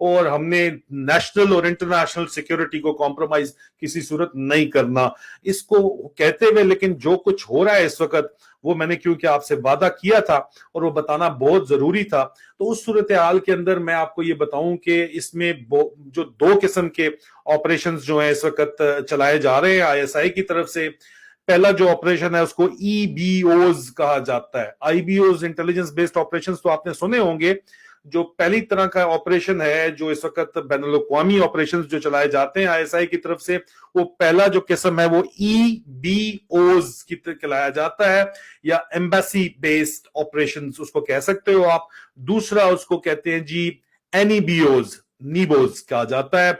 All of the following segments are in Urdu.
اور ہم نے نیشنل اور انٹرنیشنل سیکورٹی کو کمپرومائز کسی صورت نہیں کرنا. اس کو کہتے ہوئے لیکن جو کچھ ہو رہا ہے اس وقت وہ میں نے کیونکہ آپ سے وعدہ کیا تھا اور وہ بتانا بہت ضروری تھا, تو اس صورتحال کے اندر میں آپ کو یہ بتاؤں کہ اس میں جو دو قسم کے آپریشنز جو ہیں اس وقت چلائے جا رہے ہیں آئی ایس آئی کی طرف سے. پہلا جو آپریشن ہے اس کو ای بی اوز کہا جاتا ہے. I B Os intelligence based operations تو آپ نے سنے ہوں گے. جو پہلی طرح کا آپریشن ہے جو اس وقت بین الاقوامی آپریشنز جو چلائے جاتے ہیں آئی ایس آئی کی طرف سے, وہ پہلا جو قسم ہے وہ ای بی اوز کی کہلایا جاتا ہے, یا ایمبیسی بیسڈ آپریشنز اس کو کہہ سکتے ہو آپ. دوسرا اس کو کہتے ہیں جی این ای بی اوز, نیبوز کہا جاتا ہے.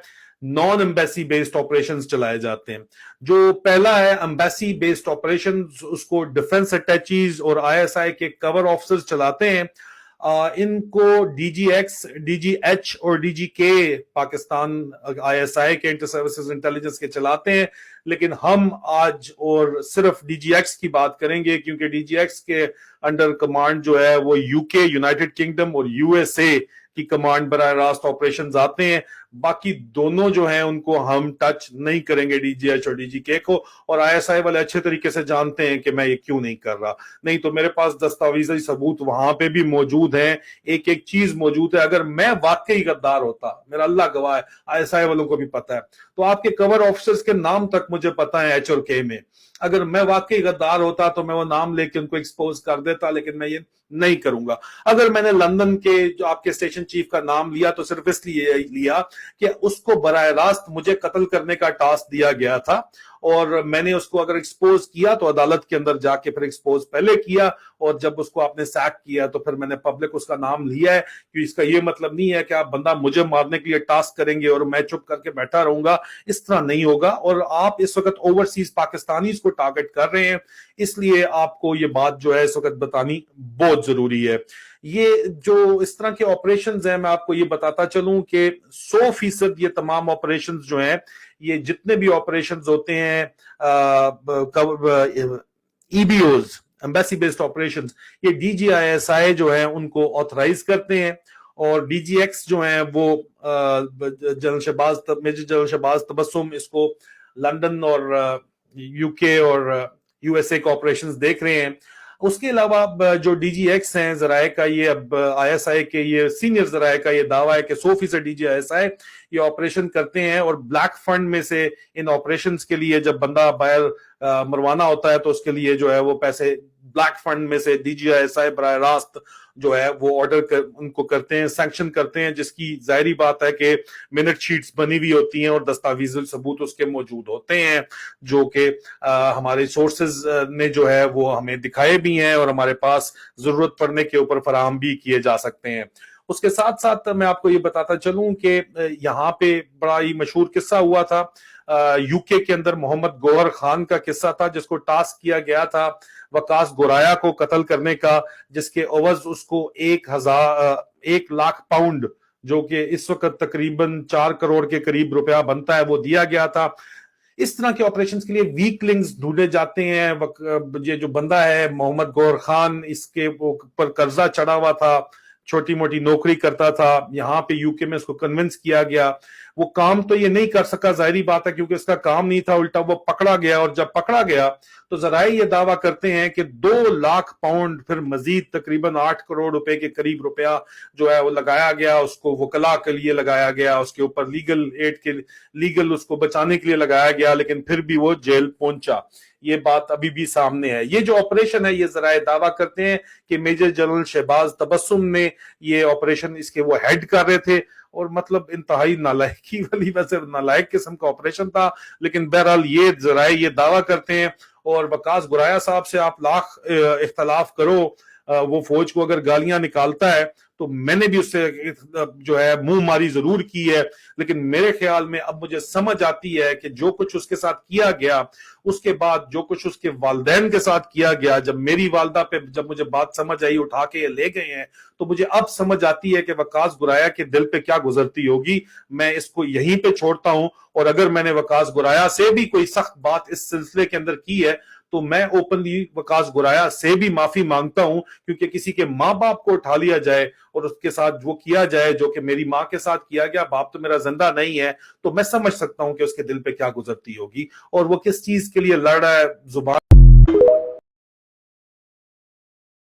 نان ایمبیسی بیسڈ آپریشنز چلائے جاتے ہیں. جو پہلا ہے ایمبیسی بیسڈ آپریشنز, اس کو ڈیفنس اٹیچیز اور آئی ایس آئی کے کور آفیسرز چلاتے ہیں. ان کو D G X, D G H اور ڈی جی کے پاکستان آئی ایس آئی کے انٹر سروسز انٹیلیجنس کے چلاتے ہیں, لیکن ہم آج اور صرف ڈی جی ایکس کی بات کریں گے کیونکہ ڈی جی ایکس کے انڈر کمانڈ جو ہے وہ یو کے, یونائٹڈ کنگڈم اور یو ایس اے کی کمانڈ براہ راست آپریشنز آتے ہیں. باقی دونوں جو ہیں ان کو ہم ٹچ نہیں کریں گے, ڈی جی ایچ اور ڈی جی کے کو, اور آئی ایس آئی والے اچھے طریقے سے جانتے ہیں کہ میں یہ کیوں نہیں کر رہا. نہیں تو میرے پاس دستاویزی ثبوت وہاں پہ بھی موجود ہیں, ایک ایک چیز موجود ہے. اگر میں واقعی غدار ہوتا, میرا اللہ گواہ ہے, آئی ایس آئی والوں کو بھی پتا ہے, تو آپ کے کور آفیسرز کے نام تک مجھے پتا ہے ایچ اور کے میں. اگر میں واقعی غدار ہوتا تو میں وہ نام لے کے ان کو ایکسپوز کر دیتا, لیکن میں یہ نہیں کروں گا. اگر میں نے لندن کے جو آپ کے اسٹیشن چیف کا نام لیا تو صرف اس لیے لیا کہ اس کو براہ راست مجھے قتل کرنے کا ٹاسک دیا گیا تھا, اور میں نے اس کو اگر ایکسپوز کیا تو عدالت کے اندر جا کے پھر ایکسپوز پہلے کیا, اور جب اس کو آپ نے سیک کیا تو پھر میں نے پبلک اس کا نام لیا ہے. کہ اس کا یہ مطلب نہیں ہے کہ آپ بندہ مجھے مارنے کے لیے ٹاسک کریں گے اور میں چپ کر کے بیٹھا رہوں گا, اس طرح نہیں ہوگا. اور آپ اس وقت اوورسیز پاکستانیز کو ٹارگٹ کر رہے ہیں, اس لیے آپ کو یہ بات جو ہے اس وقت بتانی بہت ضروری ہے. یہ جو اس طرح کے آپریشنز ہیں, میں آپ کو یہ بتاتا چلوں کہ 100% یہ تمام آپریشنز جو ہیں, یہ جتنے بھی آپریشنز ہوتے ہیں E B Os, embassy based operations, یہ D G I S I جو ہیں ان کو آتھرائز کرتے ہیں, اور ڈی جی ایکس جو ہیں وہ میجر جنرل شہباز تبسم اس کو لندن اور یو کے اور یو ایس اے کے آپریشنز دیکھ رہے ہیں. اس کے علاوہ جو ڈی جی ایکس ہیں ذرائع کا, یہ اب آئی ایس آئی کے یہ سینئر ذرائع کا یہ دعویٰ ہے کہ 100% ڈی جی آئی ایس آئی یہ آپریشن کرتے ہیں, اور بلیک فنڈ میں سے ان آپریشنز کے لیے جب بندہ باہر مروانا ہوتا ہے تو اس کے لیے جو ہے وہ پیسے بلیک فنڈ میں سے ڈی جی آئی ایس آئی براہ راست جو ہے وہ آرڈر ان کو کرتے ہیں, سینکشن کرتے ہیں, جس کی ظاہری بات ہے کہ منٹ شیٹس بنی ہوئی ہوتی ہیں اور دستاویزی ثبوت اس کے موجود ہوتے ہیں, جو کہ ہمارے سورسز نے جو ہے وہ ہمیں دکھائے بھی ہیں اور ہمارے پاس ضرورت پڑنے کے اوپر فراہم بھی کیے جا سکتے ہیں. اس کے ساتھ ساتھ میں آپ کو یہ بتاتا چلوں کہ یہاں پہ بڑا ہی مشہور قصہ ہوا تھا یو کے اندر, محمد گوہر خان کا قصہ تھا, جس کو ٹاسک کیا گیا تھا وقاص گورایا کو قتل کرنے کا, جس کے عوض اس کو 1,00,000 پاؤنڈ, جو کہ اس وقت تقریباً 4 کروڑ کے قریب روپیہ بنتا ہے, وہ دیا گیا تھا. اس طرح کے آپریشنز کے لیے ویک لنکس ڈھونڈے جاتے ہیں. یہ جو بندہ ہے محمد گوہر خان, اس کے اوپر قرضہ چڑھا ہوا تھا, چھوٹی موٹی نوکری کرتا تھا, یہاں پہ یو کے میں اس کو کنونس کیا گیا. وہ کام تو یہ نہیں کر سکا, ظاہری بات ہے کیونکہ اس کا کام نہیں تھا, الٹا وہ پکڑا گیا, اور جب پکڑا گیا تو ذرائع یہ دعویٰ کرتے ہیں کہ 2,00,000 پاؤنڈ پھر مزید تقریباً 8 کروڑ روپے کے قریب روپیہ جو ہے وہ لگایا گیا, اس کو وکلا کے لیے لگایا گیا, اس کے اوپر لیگل ایڈ کے لیگل اس کو بچانے کے لیے لگایا گیا, لیکن پھر بھی وہ جیل پہنچا. یہ بات ابھی بھی سامنے ہے. یہ جو آپریشن ہے یہ ذرائع دعویٰ کرتے ہیں کہ میجر جنرل شہباز تبسم نے یہ آپریشن اس کے وہ ہیڈ کر رہے تھے, اور مطلب انتہائی نالائکی والی, ویسے نالائق قسم کا آپریشن تھا, لیکن بہرحال یہ ذرائع یہ دعویٰ کرتے ہیں. اور وقاص گورایا صاحب سے آپ لاکھ اختلاف کرو, وہ فوج کو اگر گالیاں نکالتا ہے تو میں نے بھی اس سے جو ہے منہ ماری ضرور کی ہے, لیکن میرے خیال میں اب مجھے سمجھ آتی ہے کہ جو کچھ اس کے ساتھ کیا گیا, اس کے بعد جو کچھ اس کے والدین کے ساتھ کیا گیا, جب میری والدہ پہ جب مجھے بات سمجھ آئی, اٹھا کے لے گئے ہیں, تو مجھے اب سمجھ آتی ہے کہ وقاص گورایا کے دل پہ کیا گزرتی ہوگی. میں اس کو یہیں پہ چھوڑتا ہوں, اور اگر میں نے وقاص گورایا سے بھی کوئی سخت بات اس سلسلے کے اندر کی ہے تو میں اوپنلی وقاص گورایا سے بھی معافی مانگتا ہوں, کیونکہ کسی کے ماں باپ کو اٹھا لیا جائے اور اس کے ساتھ وہ کیا جائے جو کہ میری ماں کے ساتھ کیا گیا. باپ تو میرا زندہ نہیں ہے, تو میں سمجھ سکتا ہوں کہ اس کے دل پہ کیا گزرتی ہوگی اور وہ کس چیز کے لیے لڑ رہا ہے. زبان